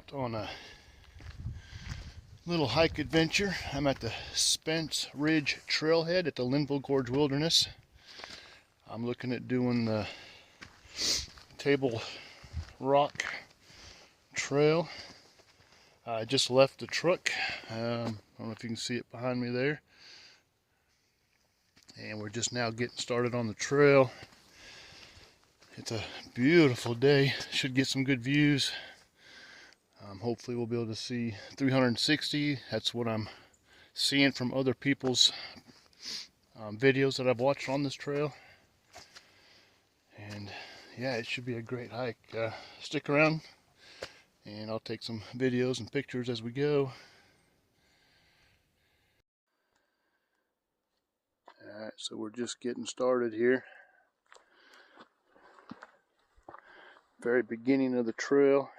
out on a little hike adventure. I'm at the Spence Ridge Trailhead at the Linville Gorge Wilderness. I'm looking at doing the Table Rock Trail. I just left the truck. I don't know if you can see it behind me there. And we're just now getting started on the trail. It's a beautiful day. Should get some good views. Hopefully we'll be able to see 360. That's what I'm seeing from other people's videos that I've watched on this trail. And yeah, it should be a great hike. Stick around and I'll take some videos and pictures as we go. Alright, so we're just getting started here. Very beginning of the trail.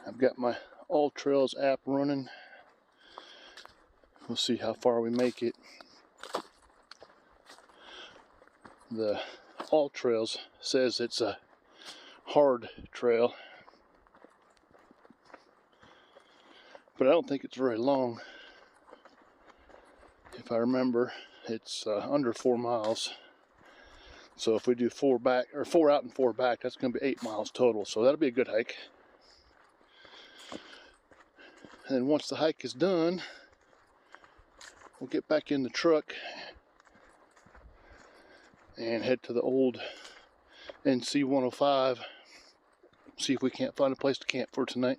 I've got my All Trails app running. We'll see how far we make it. The All Trails says it's a hard trail, but I don't think it's very long. If I remember, it's under 4 miles. So if we do 4 out and 4 back, that's going to be 8 miles total. So that'll be a good hike. And then once the hike is done, we'll get back in the truck and head to the old NC 105. See if we can't find a place to camp for tonight.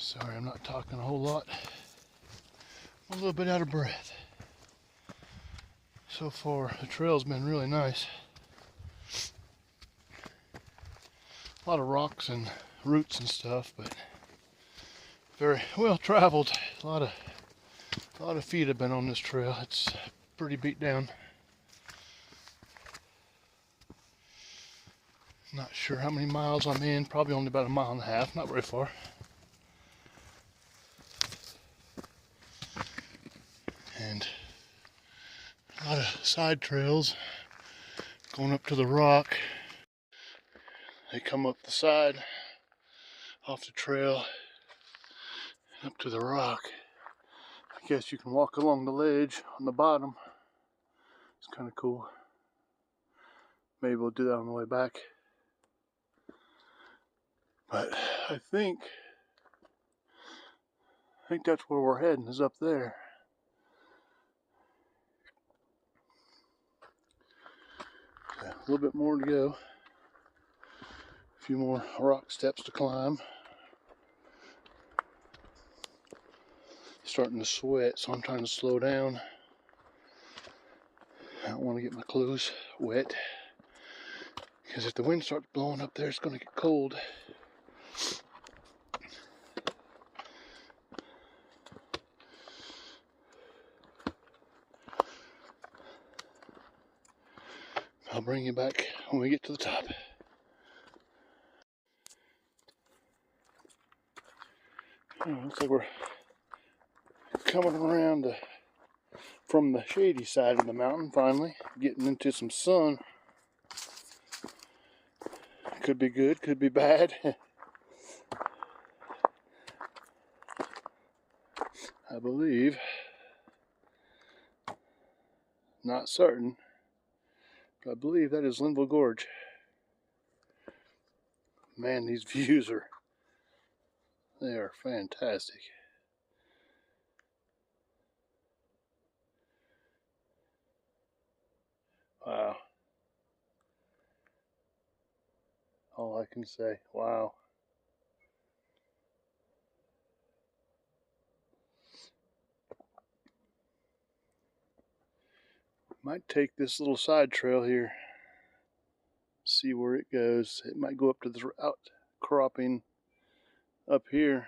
Sorry, I'm not talking a whole lot. I'm a little bit out of breath. So far, the trail's been really nice. A lot of rocks and roots and stuff, but very well traveled. A lot of feet have been on this trail. It's pretty beat down. Not sure how many miles I'm in. Probably only about 1.5 miles. Not very far. And a lot of side trails going up to the rock. They come up the side, off the trail, and up to the rock. I guess you can walk along the ledge on the bottom. It's kind of cool. Maybe we'll do that on the way back. But I think that's where we're heading, is up there. A little bit more to go. A few more rock steps to climb. Starting to sweat, so I'm trying to slow down. I don't want to get my clothes wet, because if the wind starts blowing up there, it's going to get cold. I'll bring you back when we get to the top. Oh, looks like we're coming around from the shady side of the mountain finally, getting into some sun. Could be good, could be bad. I believe, not certain, but I believe that is Linville Gorge. Man, these views they are fantastic. Wow. All I can say, wow. Might take this little side trail here, see where it goes. It might go up to the outcropping up here.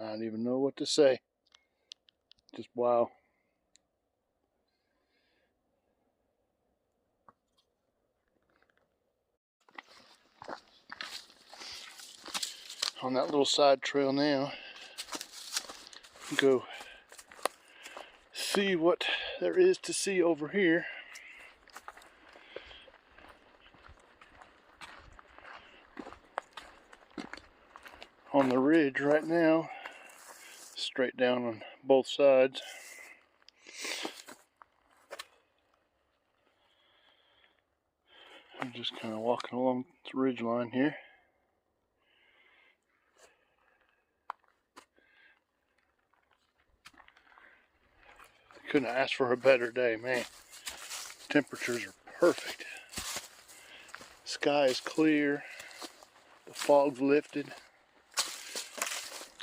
I don't even know what to say. Just wow. On that little side trail now, go see what there is to see over here. On the ridge right now, straight down on both sides. I'm just kind of walking along the ridge line here. Couldn't ask for a better day, man. Temperatures are perfect. Sky is clear. The fog's lifted.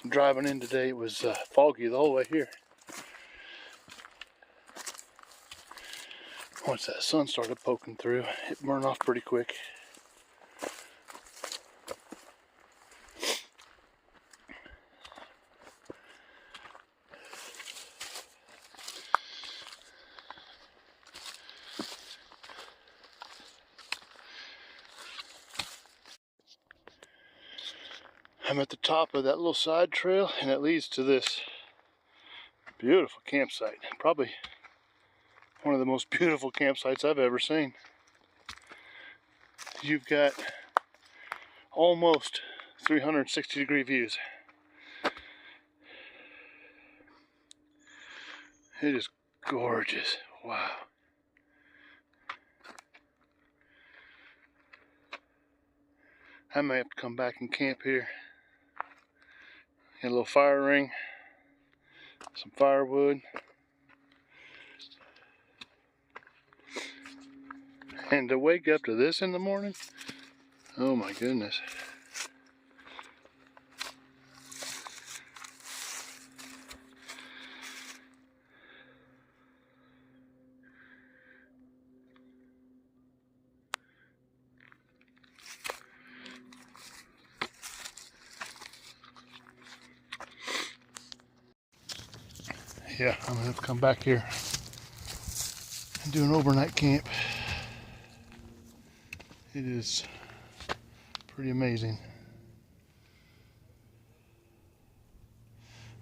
Driving in today, it was foggy the whole way here. Once that sun started poking through, it burned off pretty quick. I'm at the top of that little side trail, and it leads to this beautiful campsite. Probably one of the most beautiful campsites I've ever seen. You've got almost 360-degree views. It is gorgeous. Wow. I may have to come back and camp here. Get a little fire ring, some firewood. And to wake up to this in the morning, oh my goodness. Yeah, I'm gonna have to come back here and do an overnight camp. It is pretty amazing.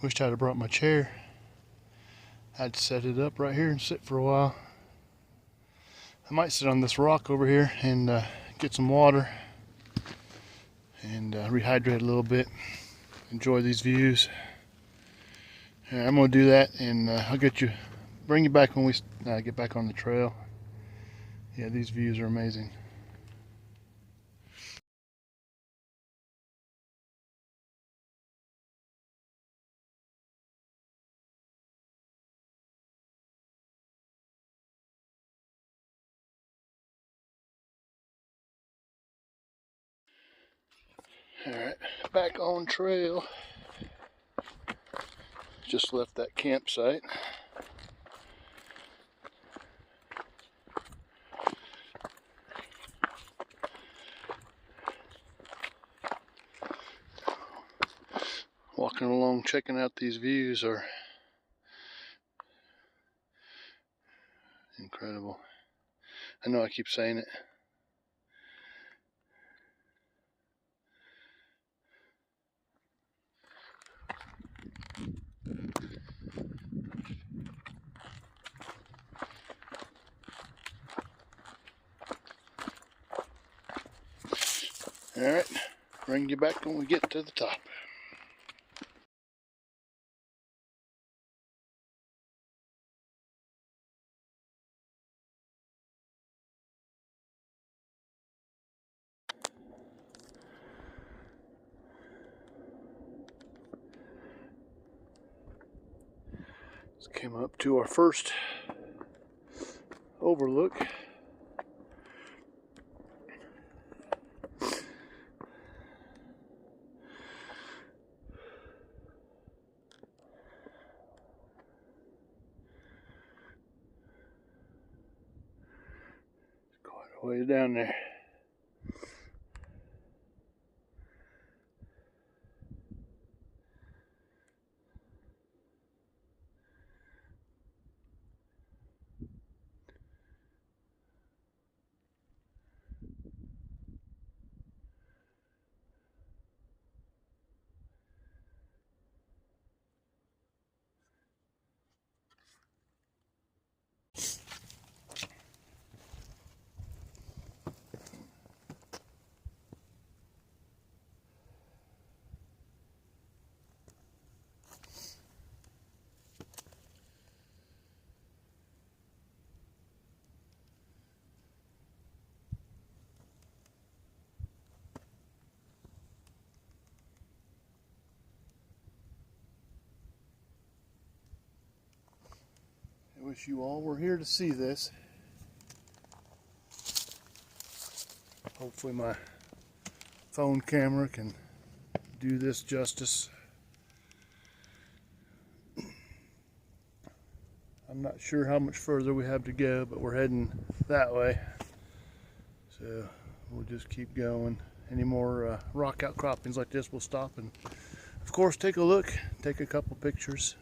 Wished I'd have brought my chair. I'd set it up right here and sit for a while. I might sit on this rock over here and get some water and rehydrate a little bit. Enjoy these views. Yeah, I'm gonna do that, and I'll bring you back when we get back on the trail. Yeah, these views are amazing. All right, back on trail. Just left that campsite. Walking along, checking out these views are incredible. I know I keep saying it. All right, bring you back when we get to the top. Just came up to our first overlook. Quite a ways down there. I wish you all were here to see this. Hopefully my phone camera can do this justice. I'm not sure how much further we have to go, but we're heading that way. So we'll just keep going. Any more rock outcroppings like this, we'll stop and, of course, take a look, take a couple pictures.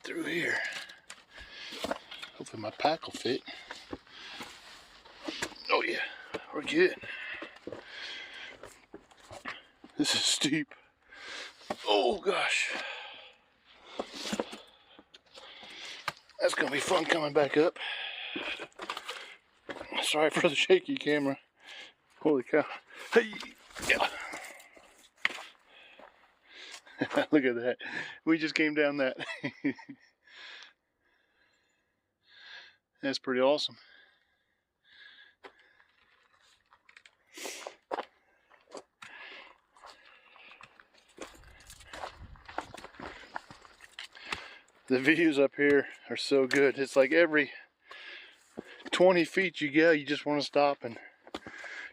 through here. Hopefully my pack will fit. Oh yeah, we're good. This is steep. Oh gosh. That's gonna be fun coming back up. Sorry for the shaky camera. Holy cow. Hey, yeah. Look at that. We just came down that. That's pretty awesome. The views up here are so good. It's like every 20 feet you go, you just want to stop and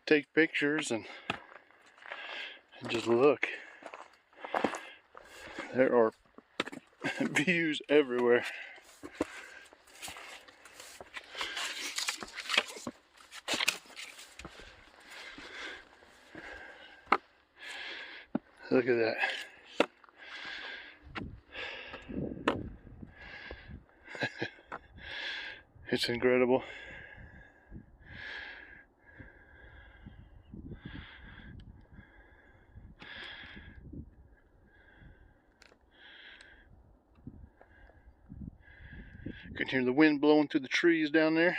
take pictures and just look. There are views everywhere. Look at that. It's incredible. You can hear the wind blowing through the trees down there.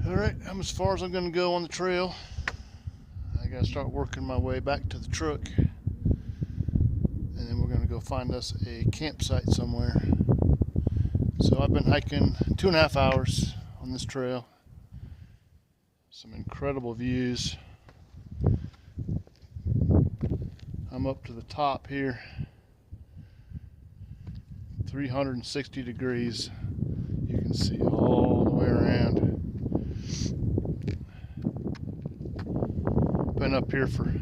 Alright, I'm as far as I'm going to go on the trail. I got to start working my way back to the truck. And then we're going to go find us a campsite somewhere. So I've been hiking 2.5 hours on this trail. Some incredible views. I'm up to the top here. 360 degrees. You can see all the way around. Been up here for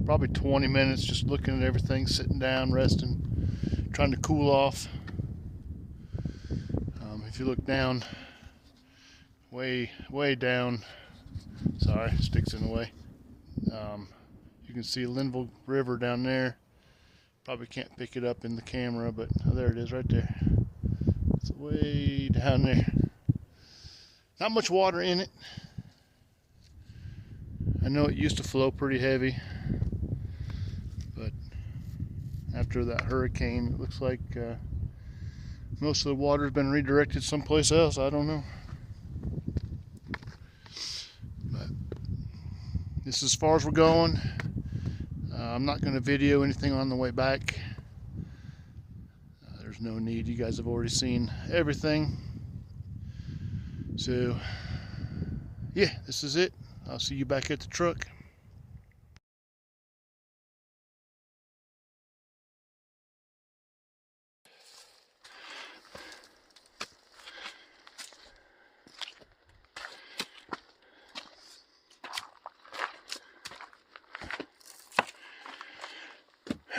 probably 20 minutes just looking at everything, sitting down, resting, trying to cool off. If you look down, way down, sorry, sticks in the way, you can see Linville River down there. Probably can't pick it up in the camera, but oh, there it is right there. It's way down there. Not much water in it. I know it used to flow pretty heavy, but after that hurricane, it looks like most of the water's been redirected someplace else. I don't know. But this is as far as we're going. I'm not going to video anything on the way back. There's no need. You guys have already seen everything. So, yeah, this is it. I'll see you back at the truck.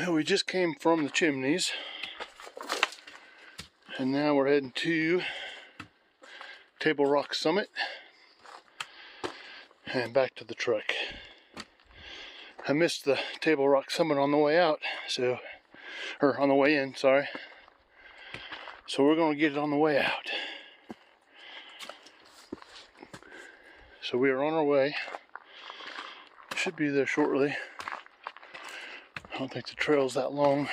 We just came from the Chimneys, and now we're heading to Table Rock Summit. And back to the truck. I missed the Table Rock Summit on the way out, or on the way in, sorry. So we're going to get it on the way out. So we are on our way. Should be there shortly. I don't think the trail's that long.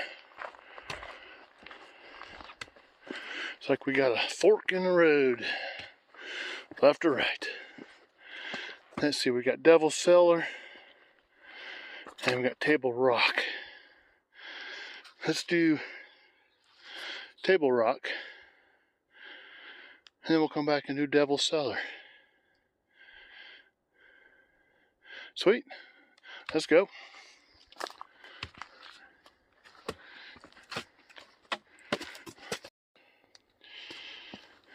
It's like we got a fork in the road, left or right. Let's see, we got Devil's Cellar and we got Table Rock. Let's do Table Rock and then we'll come back and do Devil's Cellar. Sweet, let's go.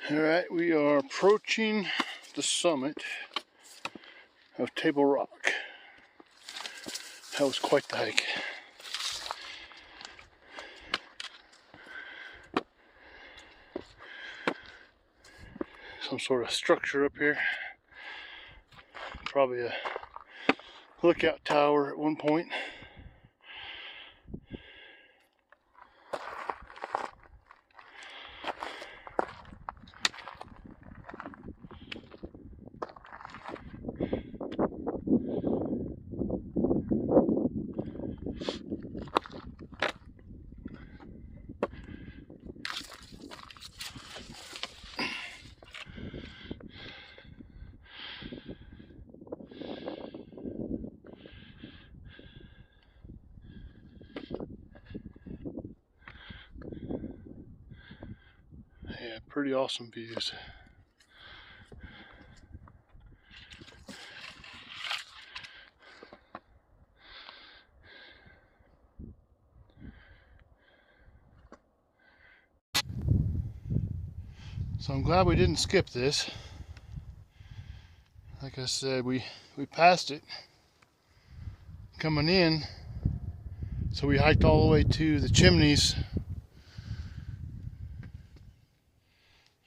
Alright, we are approaching the summit of Table Rock. That was quite the hike. Some sort of structure up here. Probably a lookout tower at one point. Yeah, pretty awesome views. So I'm glad we didn't skip this. Like I said, we passed it coming in, so we hiked all the way to the Chimneys.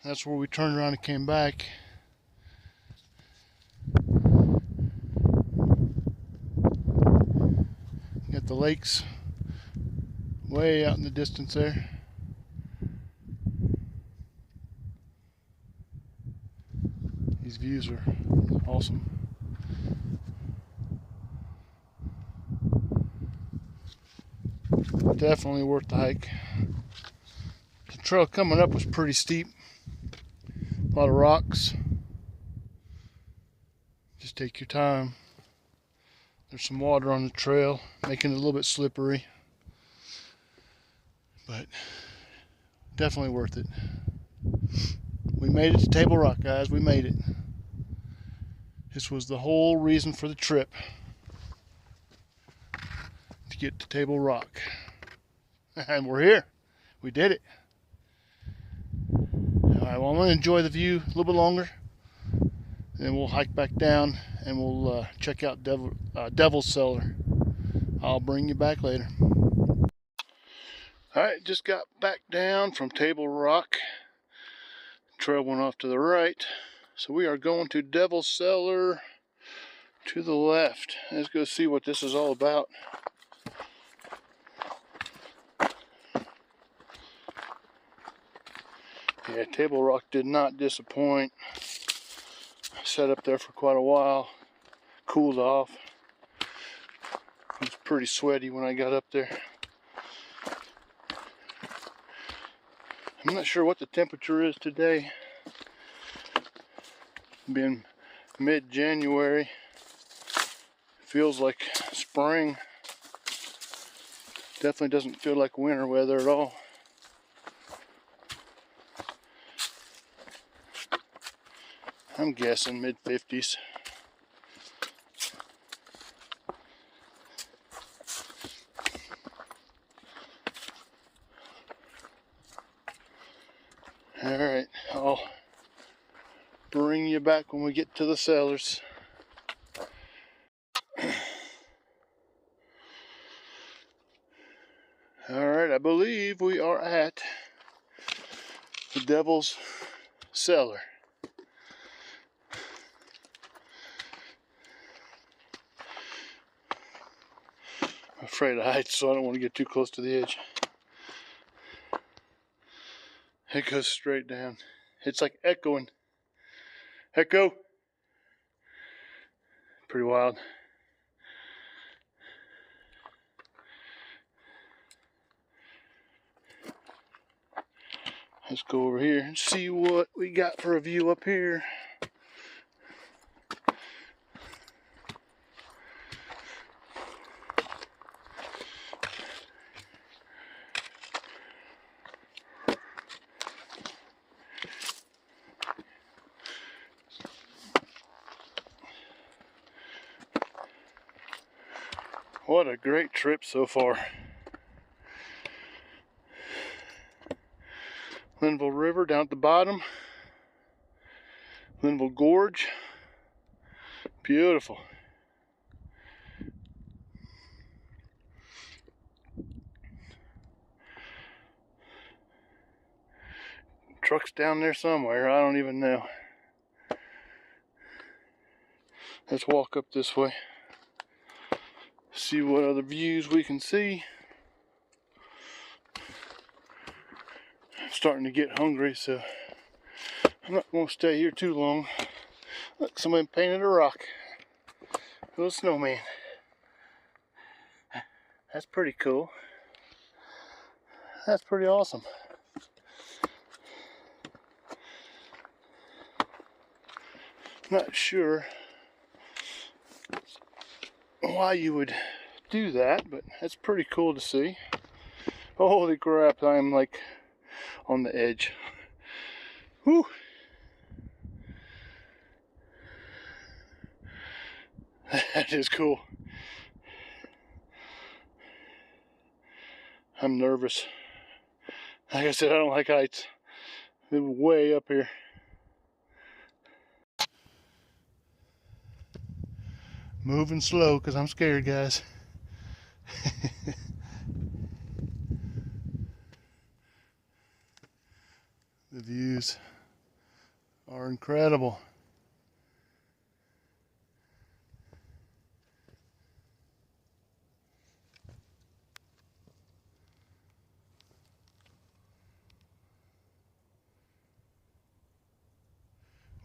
That's where we turned around and came back. Got the lakes way out in the distance there. These views are awesome. Definitely worth the hike. The trail coming up was pretty steep. A lot of rocks. Just take your time. There's some water on the trail, making it a little bit slippery. But definitely worth it. We made it to Table Rock, guys. We made it. This was the whole reason for the trip. To get to Table Rock. And we're here. We did it. Alright, well, I'm going to enjoy the view a little bit longer. Then we'll hike back down and we'll check out Devil's Cellar. I'll bring you back later. Alright, just got back down from Table Rock. Trail went off to the right. So we are going to Devil's Cellar to the left. Let's go see what this is all about. Yeah, Table Rock did not disappoint. Sat up there for quite a while, cooled off. It was pretty sweaty when I got up there. I'm not sure what the temperature is today. Being mid-January, feels like spring. Definitely doesn't feel like winter weather at all. I'm guessing mid-50s. Alright, I'll bring you back when we get to the cellars. Alright, I believe we are at the Devil's Cellar. afraid of heights, so I don't want to get too close to the edge. It goes straight down. It's like echoing. Echo. Pretty wild. Let's go over here and see what we got for a view up here. What a great trip so far. Linville River down at the bottom. Linville Gorge. Beautiful. Truck's down there somewhere. I don't even know. Let's walk up this way. See what other views we can see. I'm starting to get hungry, so I'm not going to stay here too long. Look, somebody painted a rock. A little snowman. That's pretty cool. That's pretty awesome. Not sure why you would do that, but that's pretty cool to see. Holy crap, I'm like on the edge. Whew. That is cool. I'm nervous. Like I said, I don't like heights. They're way up here. Moving slow because I'm scared, guys. The views are incredible.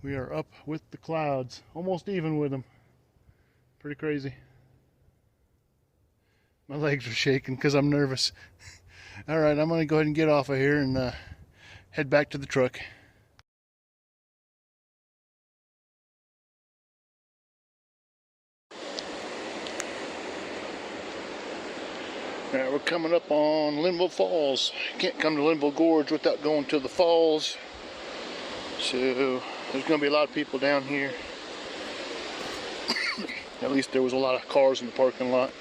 We are up with the clouds, almost even with them. Pretty crazy. My legs are shaking because I'm nervous. All right, I'm gonna go ahead and get off of here and head back to the truck. All right, we're coming up on Linville Falls. Can't come to Linville Gorge without going to the falls. So there's gonna be a lot of people down here. At least there was a lot of cars in the parking lot.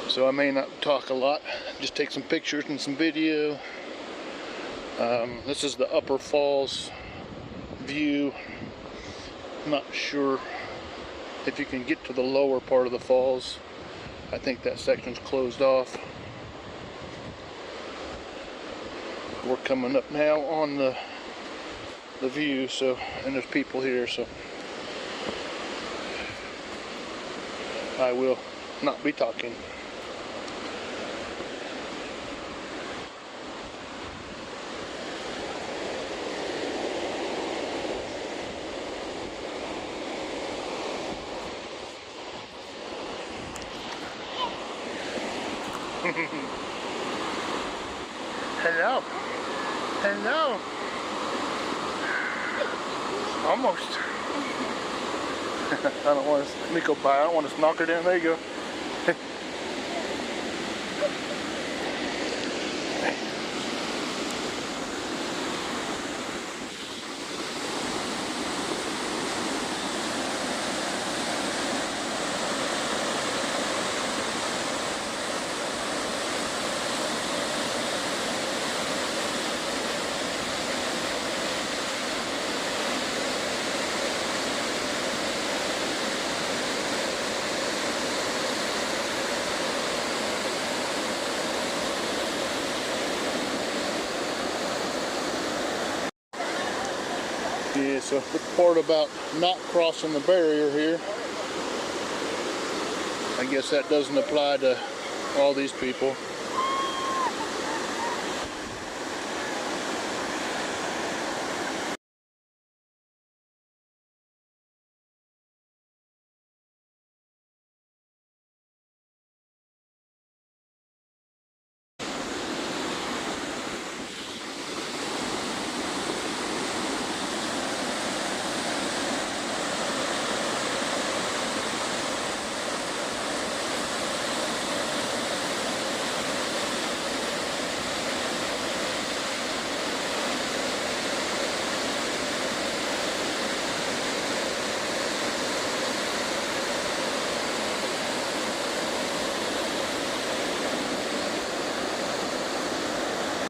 So I may not talk a lot, just take some pictures and some video. This is the upper falls view. I'm not sure if you can get to the lower part of the falls. I think that section's closed off. We're coming up now on the view, so, and there's people here, so I will not be talking. Hello. Hello. Almost. I don't want to, let me go by. I don't want to knock her down. There you go. Okay, so the part about not crossing the barrier here, I guess that doesn't apply to all these people.